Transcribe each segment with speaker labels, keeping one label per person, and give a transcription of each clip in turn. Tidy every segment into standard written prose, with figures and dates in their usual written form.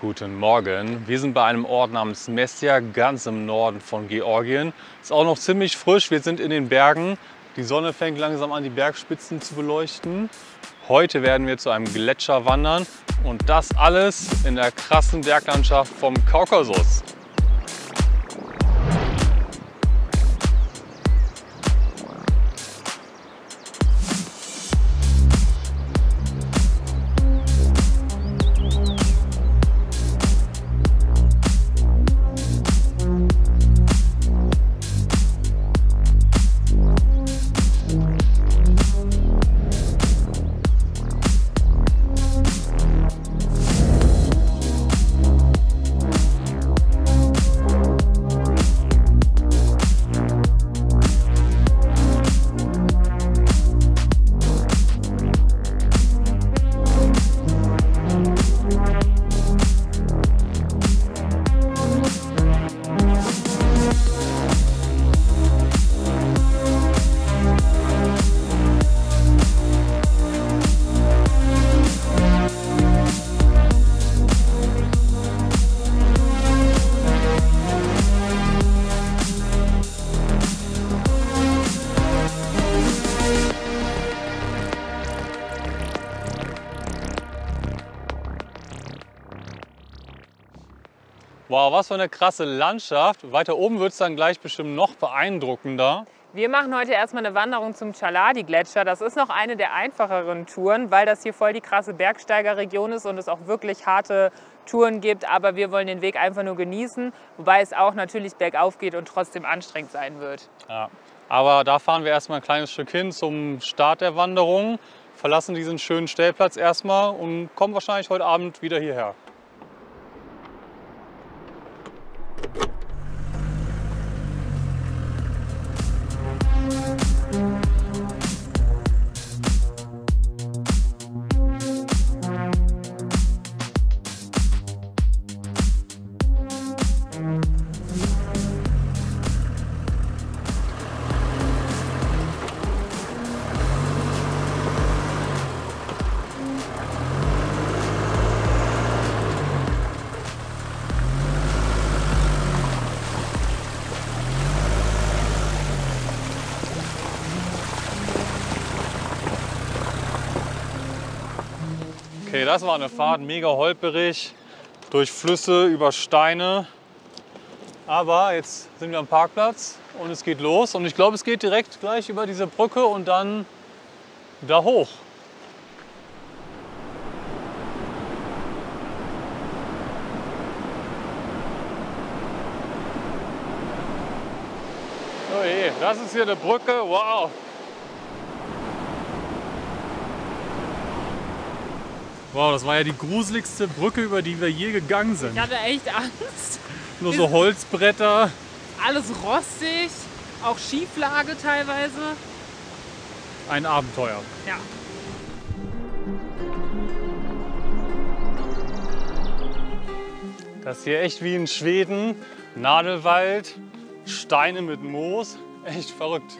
Speaker 1: Guten Morgen. Wir sind bei einem Ort namens Mestia, ganz im Norden von Georgien. Ist auch noch ziemlich frisch. Wir sind in den Bergen. Die Sonne fängt langsam an, die Bergspitzen zu beleuchten. Heute werden wir zu einem Gletscher wandern und das alles in der krassen Berglandschaft vom Kaukasus. Wow, was für eine krasse Landschaft. Weiter oben wird es dann gleich bestimmt noch beeindruckender.
Speaker 2: Wir machen heute erstmal eine Wanderung zum Chaladi-Gletscher. Das ist noch eine der einfacheren Touren, weil das hier voll die krasse Bergsteigerregion ist und es auch wirklich harte Touren gibt. Aber wir wollen den Weg einfach nur genießen, wobei es auch natürlich bergauf geht und trotzdem anstrengend sein wird.
Speaker 1: Ja, aber da fahren wir erstmal ein kleines Stück hin zum Start der Wanderung, verlassen diesen schönen Stellplatz erstmal und kommen wahrscheinlich heute Abend wieder hierher. Okay, das war eine Fahrt, mega holperig, durch Flüsse, über Steine. Aber jetzt sind wir am Parkplatz und es geht los. Und ich glaube, es geht direkt gleich über diese Brücke und dann da hoch. Oh je, das ist hier eine Brücke, wow. Wow, das war ja die gruseligste Brücke, über die wir je gegangen sind.
Speaker 2: Ich hatte echt Angst.
Speaker 1: Nur so Holzbretter.
Speaker 2: Alles rostig, auch Schieflage teilweise.
Speaker 1: Ein Abenteuer.
Speaker 2: Ja.
Speaker 1: Das ist hier echt wie in Schweden. Nadelwald, Steine mit Moos. Echt verrückt.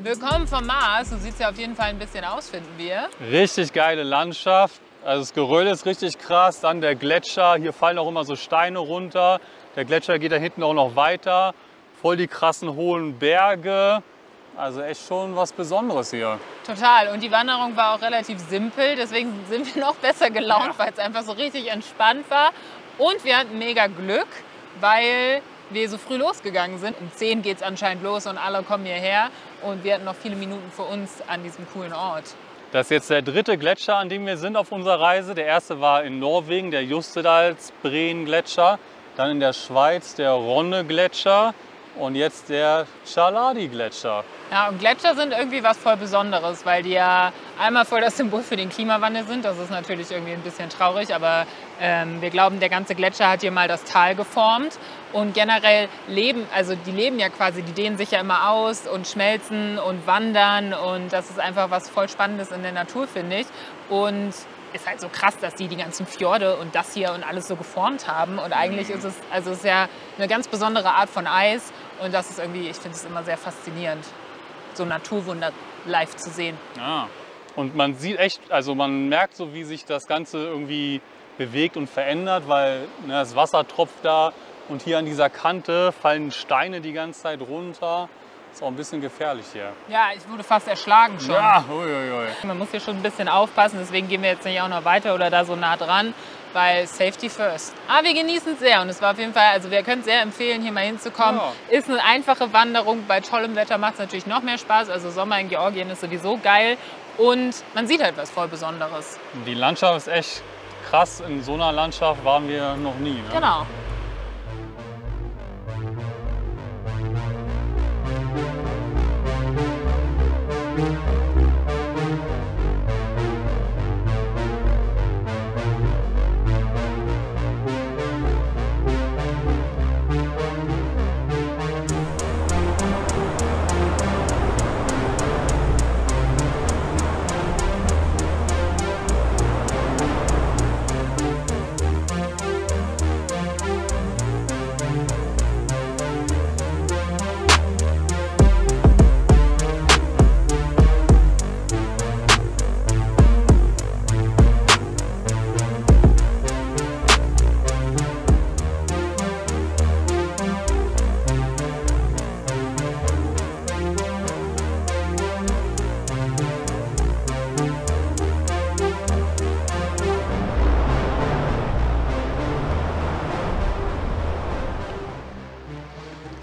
Speaker 2: Willkommen vom Mars. So sieht es ja auf jeden Fall ein bisschen aus, finden wir.
Speaker 1: Richtig geile Landschaft. Also das Geröll ist richtig krass. Dann der Gletscher. Hier fallen auch immer so Steine runter. Der Gletscher geht da hinten auch noch weiter. Voll die krassen hohen Berge. Also echt schon was Besonderes hier.
Speaker 2: Total. Und die Wanderung war auch relativ simpel. Deswegen sind wir noch besser gelaunt, weil es einfach so richtig entspannt war. Und wir hatten mega Glück, weil wir so früh losgegangen sind. Um 10 geht es anscheinend los und alle kommen hierher. Und wir hatten noch viele Minuten für uns an diesem coolen Ort.
Speaker 1: Das ist jetzt der 3. Gletscher, an dem wir sind auf unserer Reise. Der erste war in Norwegen, der Jostedalsbreen-Gletscher. Dann in der Schweiz der Ronne-Gletscher. Und jetzt der Chaladi-Gletscher.
Speaker 2: Ja, und Gletscher sind irgendwie was voll Besonderes, weil die ja einmal voll das Symbol für den Klimawandel sind. Das ist natürlich irgendwie ein bisschen traurig, aber wir glauben, der ganze Gletscher hat hier mal das Tal geformt. Und generell die leben ja quasi, die dehnen sich ja immer aus und schmelzen und wandern. Und das ist einfach was voll Spannendes in der Natur, finde ich. Und ist halt so krass, dass die ganzen Fjorde und das hier und alles so geformt haben. Und eigentlich ist es ja eine ganz besondere Art von Eis. Und das ist irgendwie, ich finde es immer sehr faszinierend, so Naturwunder live zu sehen.
Speaker 1: Ja. Und man sieht echt, also man merkt so, wie sich das Ganze irgendwie bewegt und verändert, weil das Wasser tropft da und hier an dieser Kante fallen Steine die ganze Zeit runter. Ist auch ein bisschen gefährlich hier.
Speaker 2: Ja, ich wurde fast erschlagen schon.
Speaker 1: Ja, uiuiui.
Speaker 2: Man muss hier schon ein bisschen aufpassen, deswegen gehen wir jetzt nicht auch noch weiter oder da so nah dran, weil Safety first. Aber wir genießen es sehr und es war auf jeden Fall, also wir können es sehr empfehlen, hier mal hinzukommen. Ja. Ist eine einfache Wanderung, bei tollem Wetter macht es natürlich noch mehr Spaß, also Sommer in Georgien ist sowieso geil und man sieht halt was voll Besonderes.
Speaker 1: Die Landschaft ist echt krass, in so einer Landschaft waren wir noch nie. Ne?
Speaker 2: Genau.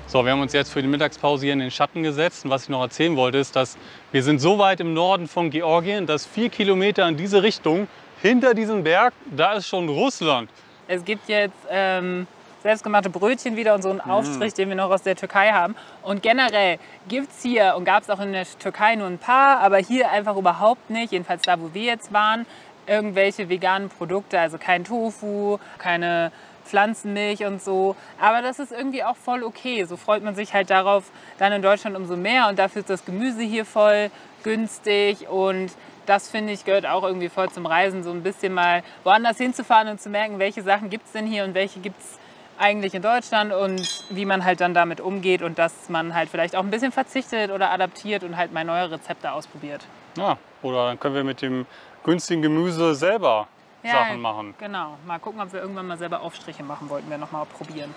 Speaker 1: So, wir haben uns jetzt für die Mittagspause hier in den Schatten gesetzt. Und was ich noch erzählen wollte, ist, dass wir sind so weit im Norden von Georgien, dass 4 Kilometer in diese Richtung, hinter diesem Berg, da ist schon Russland.
Speaker 2: Es gibt jetzt selbstgemachte Brötchen wieder und so einen Aufstrich, den wir noch aus der Türkei haben. Und generell gibt es hier, und gab es auch in der Türkei nur ein paar, aber hier einfach überhaupt nicht, jedenfalls da, wo wir jetzt waren, irgendwelche veganen Produkte, also kein Tofu, keine Pflanzenmilch und so. Aber das ist irgendwie auch voll okay. So freut man sich halt darauf dann in Deutschland umso mehr. Und dafür ist das Gemüse hier voll günstig. Und das, finde ich, gehört auch irgendwie voll zum Reisen. So ein bisschen mal woanders hinzufahren und zu merken, welche Sachen gibt es denn hier und welche gibt es eigentlich in Deutschland. Und wie man halt dann damit umgeht. Und dass man halt vielleicht auch ein bisschen verzichtet oder adaptiert und halt mal neue Rezepte ausprobiert.
Speaker 1: Ja, oder dann können wir mit dem günstigen Gemüse selber Sachen machen.
Speaker 2: Genau. Mal gucken, ob wir irgendwann mal selber Aufstriche machen, wollten wir noch mal probieren.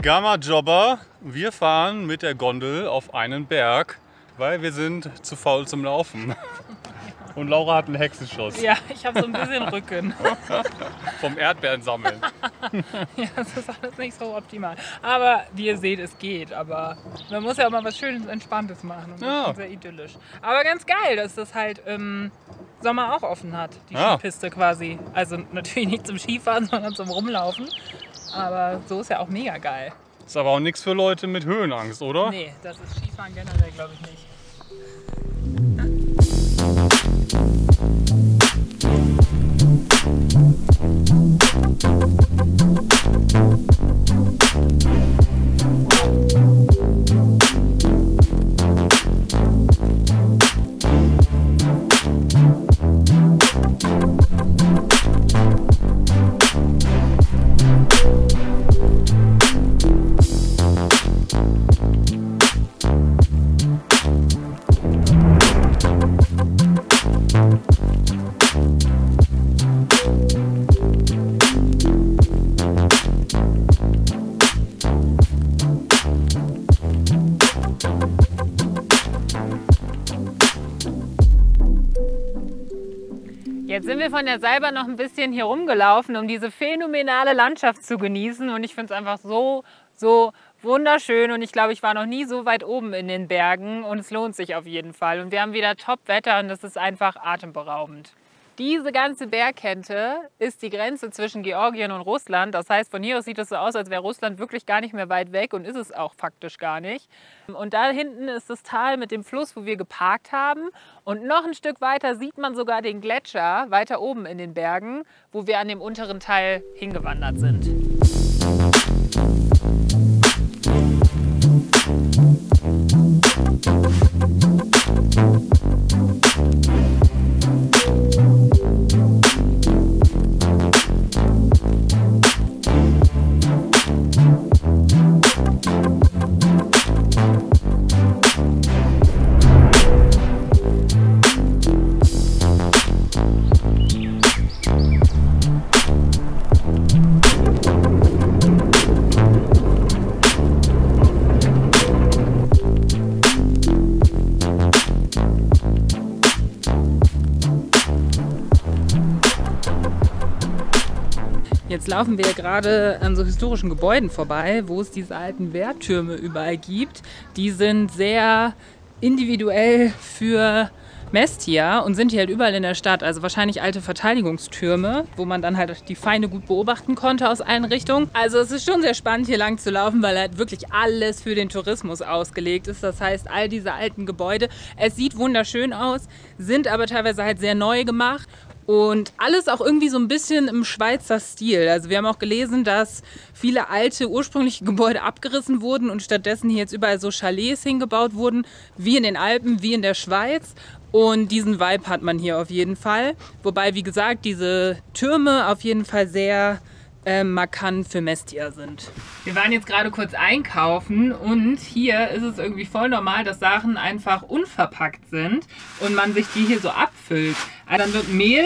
Speaker 1: Gamma Jobber, wir fahren mit der Gondel auf einen Berg, weil wir sind zu faul zum Laufen. Und Laura hat einen Hexenschuss.
Speaker 2: Ja, ich habe so ein bisschen Rücken.
Speaker 1: Vom Erdbeeren sammeln.
Speaker 2: Ja, das ist alles nicht so optimal. Aber wie ihr seht, es geht. Aber man muss ja auch mal was Schönes, Entspanntes machen. Und das ist sehr idyllisch. Aber ganz geil, dass das halt im Sommer auch offen hat, die Skipiste quasi. Also natürlich nicht zum Skifahren, sondern zum Rumlaufen. Aber so ist ja auch mega geil.
Speaker 1: Ist aber auch nichts für Leute mit Höhenangst, oder?
Speaker 2: Nee, das ist Skifahren generell, glaube ich, nicht. Jetzt sind wir von der Seilbahn noch ein bisschen hier rumgelaufen, um diese phänomenale Landschaft zu genießen. Und ich finde es einfach so wunderschön. Und ich glaube, ich war noch nie so weit oben in den Bergen. Und es lohnt sich auf jeden Fall. Und wir haben wieder Top-Wetter und das ist einfach atemberaubend. Diese ganze Bergkette ist die Grenze zwischen Georgien und Russland. Das heißt, von hier aus sieht es so aus, als wäre Russland wirklich gar nicht mehr weit weg und ist es auch faktisch gar nicht. Und da hinten ist das Tal mit dem Fluss, wo wir geparkt haben. Und noch ein Stück weiter sieht man sogar den Gletscher weiter oben in den Bergen, wo wir an dem unteren Teil hingewandert sind. Jetzt laufen wir gerade an so historischen Gebäuden vorbei, wo es diese alten Wehrtürme überall gibt. Die sind sehr individuell für Mestia und sind hier halt überall in der Stadt. Also wahrscheinlich alte Verteidigungstürme, wo man dann halt die Feinde gut beobachten konnte aus allen Richtungen. Also es ist schon sehr spannend hier lang zu laufen, weil halt wirklich alles für den Tourismus ausgelegt ist. Das heißt, all diese alten Gebäude, es sieht wunderschön aus, sind aber teilweise halt sehr neu gemacht. Und alles auch irgendwie so ein bisschen im Schweizer Stil. Also wir haben auch gelesen, dass viele alte ursprüngliche Gebäude abgerissen wurden und stattdessen hier jetzt überall so Chalets hingebaut wurden, wie in den Alpen, wie in der Schweiz. Und diesen Vibe hat man hier auf jeden Fall. Wobei, wie gesagt, diese Türme auf jeden Fall sehr markant für Mestia sind. Wir waren jetzt gerade kurz einkaufen und hier ist es irgendwie voll normal, dass Sachen einfach unverpackt sind und man sich die hier so abfüllt. Also dann wird Mehl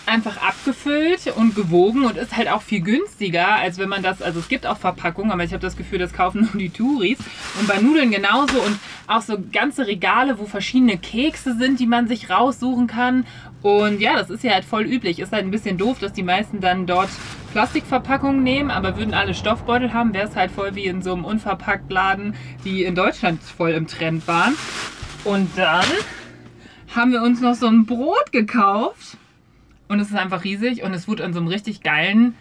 Speaker 2: einfach abgefüllt und gewogen und ist halt auch viel günstiger, als wenn man das, also es gibt auch Verpackungen, aber ich habe das Gefühl, das kaufen nur die Touris. Und bei Nudeln genauso und auch so ganze Regale, wo verschiedene Kekse sind, die man sich raussuchen kann. Und ja, das ist ja halt voll üblich. Ist halt ein bisschen doof, dass die meisten dann dort Plastikverpackungen nehmen, aber würden alle Stoffbeutel haben, wäre es halt voll wie in so einem Unverpacktladen, die in Deutschland voll im Trend waren. Und dann haben wir uns noch so ein Brot gekauft. Und es ist einfach riesig und es wurde an so einem richtig geilen,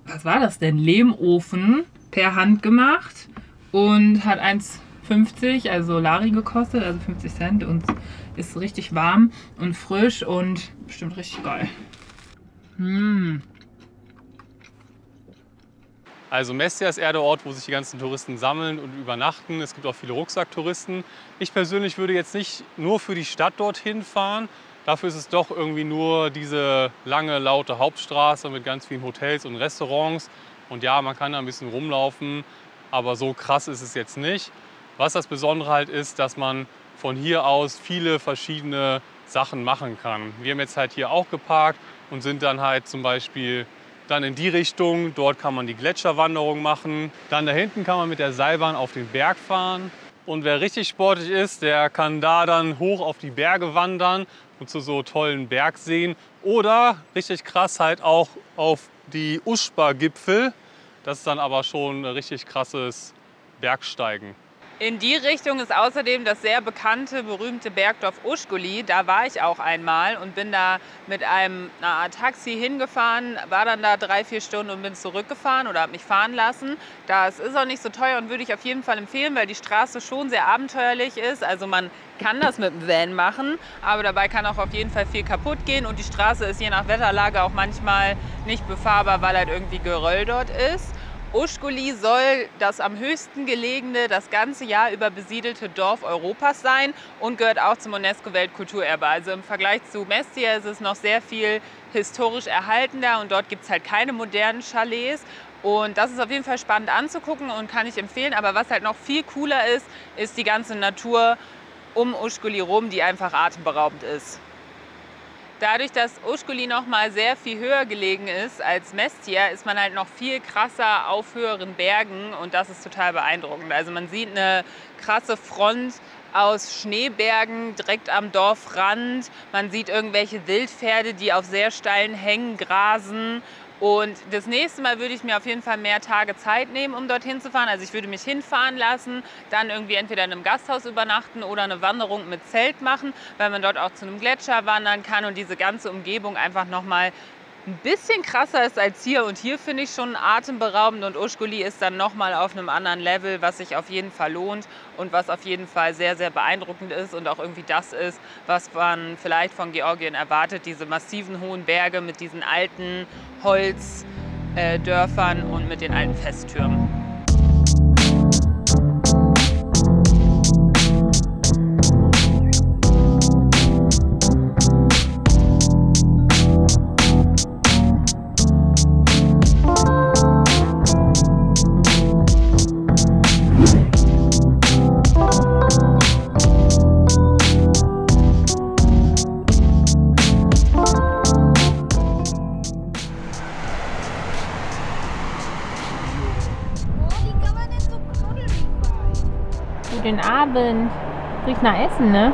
Speaker 2: was war das denn, Lehmofen per Hand gemacht und hat 1,50, also Lari gekostet, also 50 Cent und ist richtig warm und frisch und bestimmt richtig geil.
Speaker 1: Also Mestia ist eher der Ort, wo sich die ganzen Touristen sammeln und übernachten. Es gibt auch viele Rucksacktouristen. Ich persönlich würde jetzt nicht nur für die Stadt dorthin fahren. Dafür ist es doch irgendwie nur diese lange, laute Hauptstraße mit ganz vielen Hotels und Restaurants. Und ja, man kann da ein bisschen rumlaufen, aber so krass ist es jetzt nicht. Was das Besondere halt ist, dass man von hier aus viele verschiedene Sachen machen kann. Wir haben jetzt halt hier auch geparkt und sind dann halt zum Beispiel dann in die Richtung. Dort kann man die Gletscherwanderung machen. Dann da hinten kann man mit der Seilbahn auf den Berg fahren. Und wer richtig sportlich ist, der kann da dann hoch auf die Berge wandern. und zu so tollen Bergseen. Oder richtig krass halt auch auf die Uschba-Gipfel. Das ist dann aber schon ein richtig krasses Bergsteigen.
Speaker 2: In die Richtung ist außerdem das sehr bekannte, berühmte Bergdorf Ușculi. Da war ich auch einmal und bin da mit einer Art Taxi hingefahren, war dann da 3-4 Stunden und bin zurückgefahren oder habe mich fahren lassen. Das ist auch nicht so teuer und würde ich auf jeden Fall empfehlen, weil die Straße schon sehr abenteuerlich ist. Also man kann das mit dem Van machen, aber dabei kann auch auf jeden Fall viel kaputt gehen und die Straße ist je nach Wetterlage auch manchmal nicht befahrbar, weil halt irgendwie Geröll dort ist. Ușculi soll das am höchsten gelegene, das ganze Jahr über besiedelte Dorf Europas sein und gehört auch zum UNESCO-Weltkulturerbe. Also im Vergleich zu Mestia ist es noch sehr viel historisch erhaltener und dort gibt es halt keine modernen Chalets. Und das ist auf jeden Fall spannend anzugucken und kann ich empfehlen. Aber was halt noch viel cooler ist, ist die ganze Natur um Ușculi rum, die einfach atemberaubend ist. Dadurch, dass Ușculi noch mal sehr viel höher gelegen ist als Mestia, ist man halt noch viel krasser auf höheren Bergen und das ist total beeindruckend. Also man sieht eine krasse Front aus Schneebergen direkt am Dorfrand. Man sieht irgendwelche Wildpferde, die auf sehr steilen Hängen grasen. Und das nächste Mal würde ich mir auf jeden Fall mehr Tage Zeit nehmen, um dorthin zu fahren. Also ich würde mich hinfahren lassen, dann irgendwie entweder in einem Gasthaus übernachten oder eine Wanderung mit Zelt machen, weil man dort auch zu einem Gletscher wandern kann und diese ganze Umgebung einfach nochmal ein bisschen krasser ist als hier. Und hier finde ich schon atemberaubend und Ușculi ist dann nochmal auf einem anderen Level, was sich auf jeden Fall lohnt und was auf jeden Fall sehr, sehr beeindruckend ist und auch irgendwie das ist, was man vielleicht von Georgien erwartet. Diese massiven hohen Berge mit diesen alten Holzdörfern und mit den alten Festtürmen. Guten Abend. Riecht nach Essen, ne?